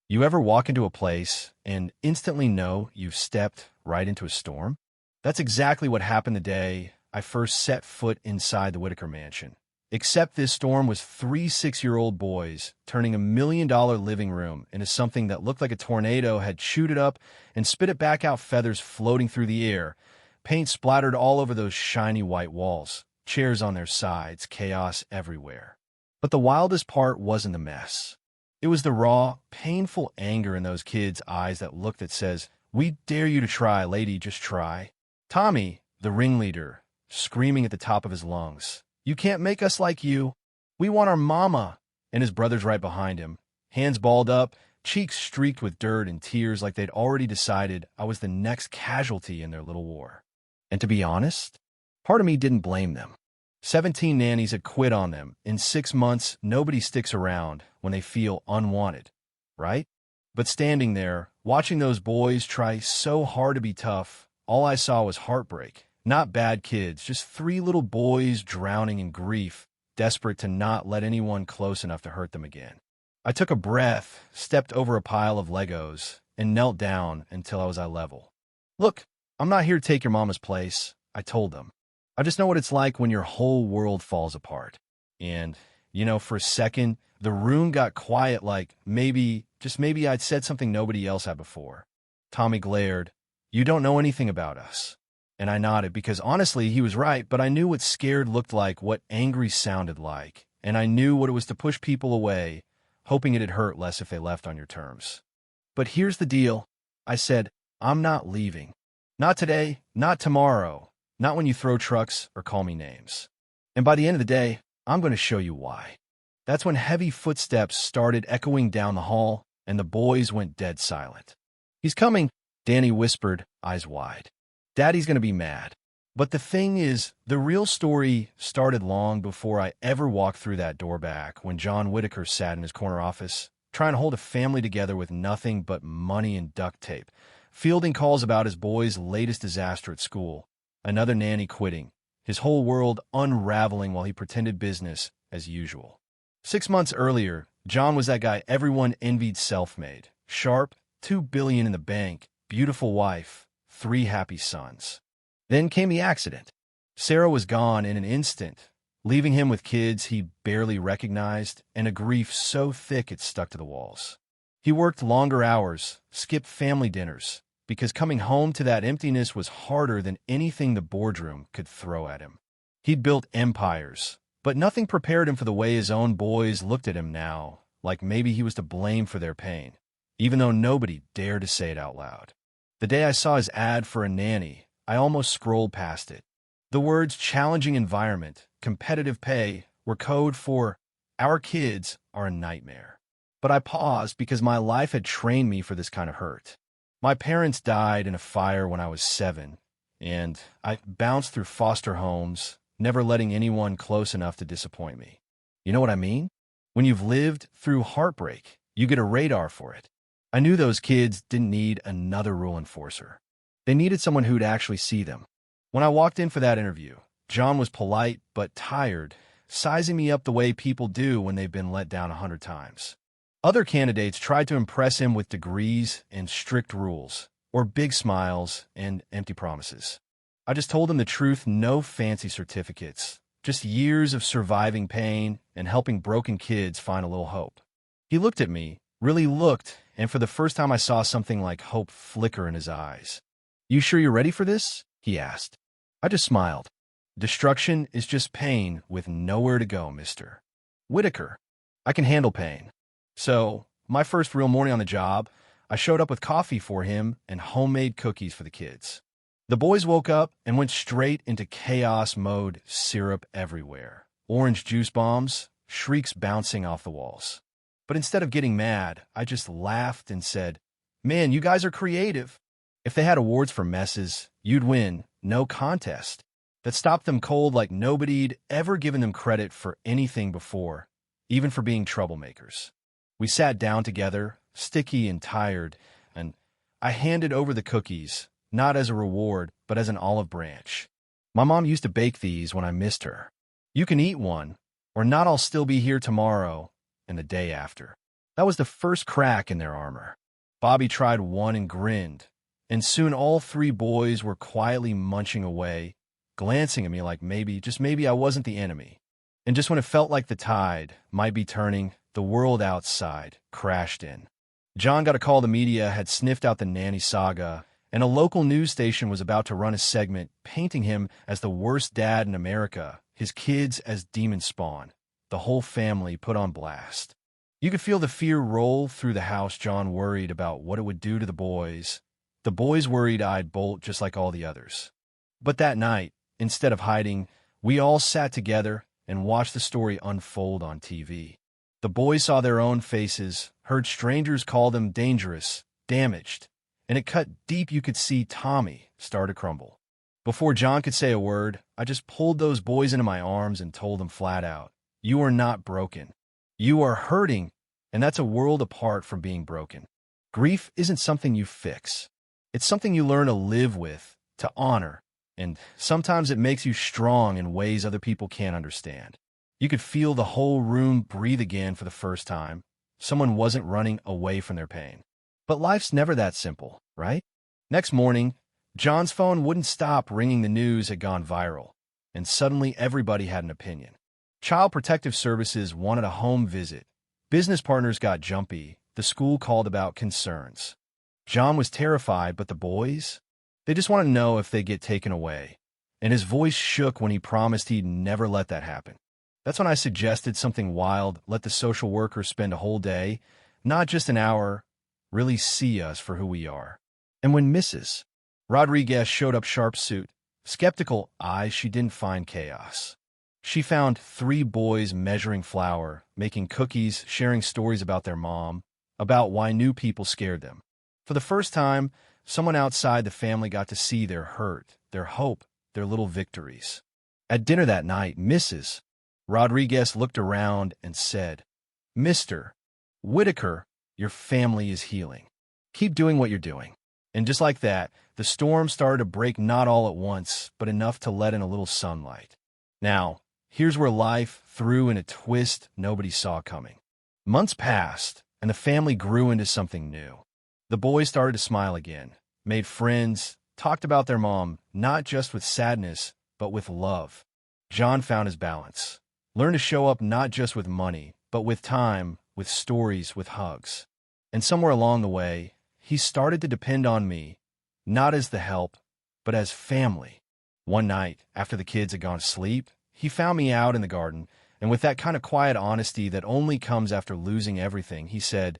You ever walk into a place and instantly know you've stepped right into a storm? That's exactly what happened the day I first set foot inside the Whitaker mansion. Except this storm was three 6-year-old boys turning $1 million living room into something that looked like a tornado had chewed it up and spit it back out, feathers floating through the air, paint splattered all over those shiny white walls, chairs on their sides, chaos everywhere. But the wildest part wasn't the mess. It was the raw, painful anger in those kids' eyes that says, "We dare you to try, lady, just try." Tommy, the ringleader, screaming at the top of his lungs, "You can't make us like you. We want our mama." And his brothers right behind him, hands balled up, cheeks streaked with dirt and tears like they'd already decided I was the next casualty in their little war. And to be honest, part of me didn't blame them. 17 nannies had quit on them. In 6 months, nobody sticks around when they feel unwanted, right? But standing there, watching those boys try so hard to be tough, all I saw was heartbreak. Not bad kids, just 3 little boys drowning in grief, desperate to not let anyone close enough to hurt them again. I took a breath, stepped over a pile of Legos, and knelt down until I was eye level. "Look, I'm not here to take your mama's place," I told them. "I just know what it's like when your whole world falls apart." And, for a second, the room got quiet, like maybe I'd said something nobody else had before. Tommy glared, "You don't know anything about us." And I nodded because honestly, he was right, but I knew what scared looked like, what angry sounded like, and I knew what it was to push people away, hoping it'd hurt less if they left on your terms. "But here's the deal," I said, "I'm not leaving. Not today, not tomorrow. Not when you throw trucks or call me names. And by the end of the day, I'm going to show you why." That's when heavy footsteps started echoing down the hall, and the boys went dead silent. "He's coming," Danny whispered, eyes wide. "Daddy's going to be mad." But the thing is, the real story started long before I ever walked through that door back when John Whitaker sat in his corner office, trying to hold a family together with nothing but money and duct tape, fielding calls about his boy's latest disaster at school. Another nanny quitting, his whole world unraveling while he pretended business as usual. 6 months earlier, John was that guy everyone envied, self-made, sharp, $2 billion in the bank, beautiful wife, 3 happy sons. Then came the accident. Sarah was gone in an instant, leaving him with kids he barely recognized and a grief so thick it stuck to the walls. He worked longer hours, skipped family dinners, because coming home to that emptiness was harder than anything the boardroom could throw at him. He'd built empires, but nothing prepared him for the way his own boys looked at him now, like maybe he was to blame for their pain, even though nobody dared to say it out loud. The day I saw his ad for a nanny, I almost scrolled past it. The words challenging environment, competitive pay were code for our kids are a nightmare. But I paused because my life had trained me for this kind of hurt. My parents died in a fire when I was 7, and I bounced through foster homes, never letting anyone close enough to disappoint me. You know what I mean? When you've lived through heartbreak, you get a radar for it. I knew those kids didn't need another rule enforcer. They needed someone who'd actually see them. When I walked in for that interview, John was polite but tired, sizing me up the way people do when they've been let down 100 times. Other candidates tried to impress him with degrees and strict rules, or big smiles and empty promises. I just told him the truth, no fancy certificates, just years of surviving pain and helping broken kids find a little hope. He looked at me, really looked, and for the first time I saw something like hope flicker in his eyes. "You sure you're ready for this?" he asked. I just smiled. "Destruction is just pain with nowhere to go, Mr. Whitaker. I can handle pain." So, my first real morning on the job, I showed up with coffee for him and homemade cookies for the kids. The boys woke up and went straight into chaos mode, syrup everywhere, orange juice bombs, shrieks bouncing off the walls. But instead of getting mad, I just laughed and said, "Man, you guys are creative." If they had awards for messes, you'd win, no contest. That stopped them cold like nobody'd ever given them credit for anything before, even for being troublemakers. We sat down together, sticky and tired, and I handed over the cookies, not as a reward, but as an olive branch. "My mom used to bake these when I missed her. You can eat one, or not. I'll still be here tomorrow and the day after." That was the first crack in their armor. Bobby tried one and grinned, and soon all three boys were quietly munching away, glancing at me like maybe, just maybe I wasn't the enemy. And just when it felt like the tide might be turning, the world outside crashed in. John got a call the media had sniffed out the nanny saga, and a local news station was about to run a segment painting him as the worst dad in America, his kids as demon spawn, the whole family put on blast. You could feel the fear roll through the house. John worried about what it would do to the boys. The boys worried I'd bolt just like all the others. But that night, instead of hiding, we all sat together and watched the story unfold on TV. The boys saw their own faces, heard strangers call them dangerous, damaged, and it cut deep. You could see Tommy start to crumble. Before John could say a word, I just pulled those boys into my arms and told them flat out, "You are not broken. You are hurting, and that's a world apart from being broken." Grief isn't something you fix. It's something you learn to live with, to honor, and sometimes it makes you strong in ways other people can't understand. You could feel the whole room breathe again for the first time. Someone wasn't running away from their pain. But life's never that simple, right? Next morning, John's phone wouldn't stop ringing. The news had gone viral, and suddenly everybody had an opinion. Child Protective Services wanted a home visit. Business partners got jumpy. The school called about concerns. John was terrified, but the boys? They just wanted to know if they'd get taken away. And his voice shook when he promised he'd never let that happen. That's when I suggested something wild: let the social worker spend a whole day, not just an hour, really see us for who we are. And when Mrs. Rodriguez showed up, sharp suit, skeptical eyes, she didn't find chaos. She found three boys measuring flour, making cookies, sharing stories about their mom, about why new people scared them. For the first time, someone outside the family got to see their hurt, their hope, their little victories. At dinner that night, Mrs. Rodriguez looked around and said, "Mr. Whitaker, your family is healing. Keep doing what you're doing." And just like that, the storm started to break, not all at once, but enough to let in a little sunlight. Now, here's where life threw in a twist nobody saw coming. Months passed, and the family grew into something new. The boys started to smile again, made friends, talked about their mom, not just with sadness, but with love. John found his balance, learned to show up not just with money, but with time, with stories, with hugs. And somewhere along the way, he started to depend on me, not as the help, but as family. One night, after the kids had gone to sleep, he found me out in the garden, and with that kind of quiet honesty that only comes after losing everything, he said,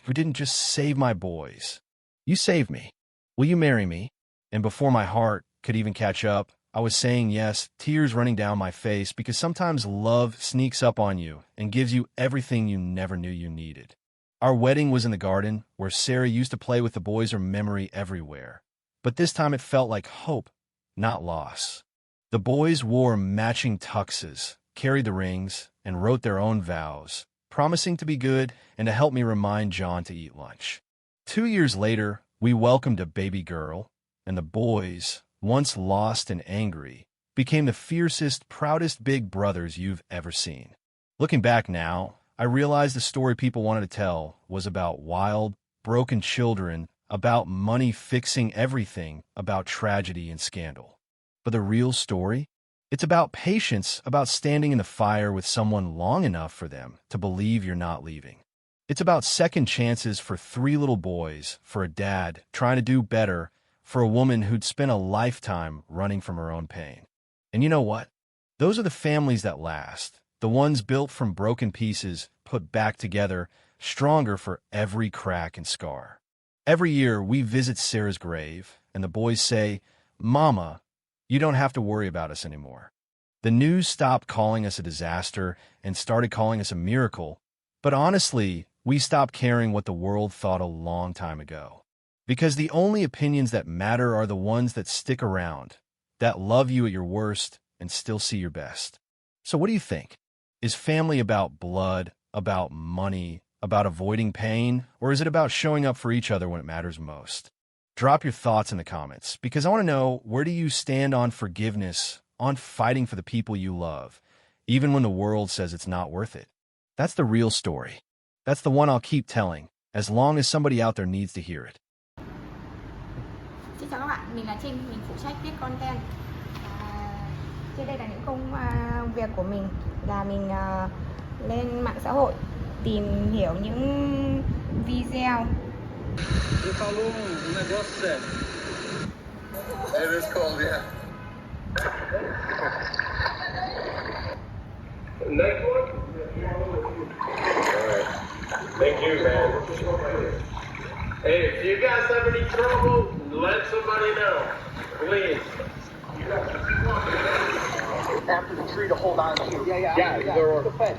"You didn't just save my boys. You saved me. Will you marry me?" And before my heart could even catch up, I was saying yes, tears running down my face, because sometimes love sneaks up on you and gives you everything you never knew you needed. Our wedding was in the garden, where Sarah used to play with the boys, her memory everywhere. But this time it felt like hope, not loss. The boys wore matching tuxes, carried the rings, and wrote their own vows, promising to be good and to help me remind John to eat lunch. 2 years later, we welcomed a baby girl, and the boys, once lost and angry, became the fiercest, proudest big brothers you've ever seen. Looking back now, I realized the story people wanted to tell was about wild, broken children, about money fixing everything, about tragedy and scandal. But the real story? It's about patience, about standing in the fire with someone long enough for them to believe you're not leaving. It's about second chances for 3 little boys, for a dad trying to do better, for a woman who'd spent a lifetime running from her own pain. And you know what? Those are the families that last, the ones built from broken pieces, put back together, stronger for every crack and scar. Every year, we visit Sarah's grave, and the boys say, "Mama, you don't have to worry about us anymore." The news stopped calling us a disaster and started calling us a miracle, but honestly, we stopped caring what the world thought a long time ago. Because the only opinions that matter are the ones that stick around, that love you at your worst and still see your best. So what do you think? Is family about blood, about money, about avoiding pain, or is it about showing up for each other when it matters most? Drop your thoughts in the comments, because I want to know, where do you stand on forgiveness, on fighting for the people you love, even when the world says it's not worth it? That's the real story. That's the one I'll keep telling, as long as somebody out there needs to hear it. Xin chào các bạn, mình là Trinh, mình phụ trách viết content. Trên đây là những công việc của mình, là mình lên mạng xã hội tìm hiểu những video. It is cold, yeah. Next one? Alright. Thank you, man. Hey, if you guys have any trouble, let somebody know. Please. After the tree to hold on to. Yeah, they're... Use the fence.